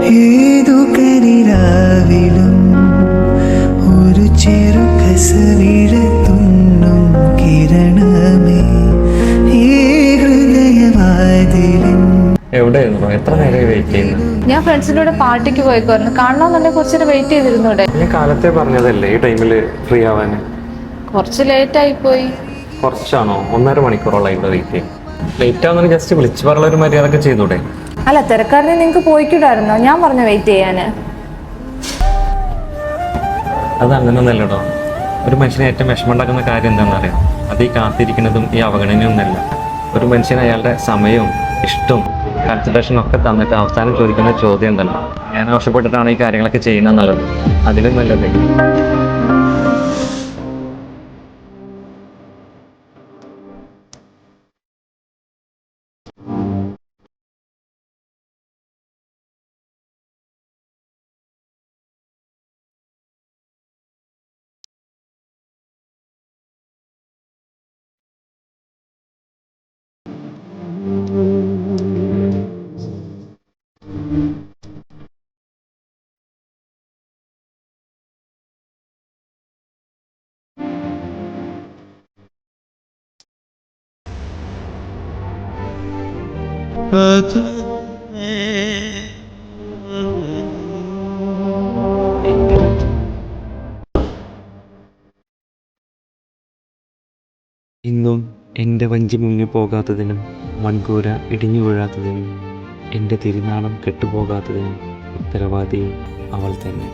ഏതു കരിരാവിലും ഒരു ചെറു കസവിഴത്തുന്നും കിരണമേ ഈ ഹൃദയവാതിലിൻ. എവിടെയായിരുന്നു? എത്ര നേരമായി വെയിറ്റ് ചെയ്യുന്നത്? ഞാൻ ഫ്രണ്ട്സിൻ്റെ കൂടെ പാർട്ടിക്ക് പോയിക്കോയിരുന്നു. കാണണമെന്നുണ്ടെങ്കിൽ കുറച്ചേരം വെയിറ്റ് ചെയ്തിരുന്നൂടെ? ഞാൻ കാലത്തെ പറഞ്ഞതല്ലേ ഈ ടൈമിൽ ഫ്രീ ആവാൻ. കുറച്ച് ലേറ്റ് ആയിപ്പോയി. കുറച്ചാണോ? 1.5 മണിക്കൂറോളം ഇവിടെ വെയിറ്റ് ചെയ്യും. ലേറ്റ് ആവുന്നതിന് ജസ്റ്റ് വിളിച്ചു പറഞ്ഞ ഒരു മര്യാദയൊക്കെ ചെയ്തൂടെ? അല്ല, തിരക്കാരനെ നിങ്ങൾക്ക് പോയിക്കൂടായിരുന്നോ? ഞാൻ പറഞ്ഞു വെയിറ്റ് ചെയ്യാന്. അത് അങ്ങനെയൊന്നല്ലടോ. ഒരു മനുഷ്യനെ ഏറ്റവും വിഷമമുണ്ടാക്കുന്ന കാര്യം എന്താണെന്നറിയാം? അത് ഈ കാത്തിരിക്കുന്നതും ഈ അവഗണനയൊന്നുമല്ല. ഒരു മനുഷ്യന് അയാളുടെ സമയവും ഇഷ്ടവും കൺസിഡറേഷനും ഒക്കെ തന്നിട്ട് അവസാനം ചോദിക്കുന്ന ചോദ്യം ഉണ്ടല്ലോ, ഞാൻ ആവശ്യപ്പെട്ടിട്ടാണ് ഈ കാര്യങ്ങളൊക്കെ ചെയ്യുന്നത് നല്ലത്. അതിലും നല്ലത് ഇന്നും എൻ്റെ വഞ്ചി മുങ്ങിപ്പോകാത്തതിനും മൺകൂര ഇടിഞ്ഞു വീഴാത്തതിനും എൻ്റെ തിരുനാളം കെട്ടുപോകാത്തതിനും ഉത്തരവാദി അവൾ തന്നെ.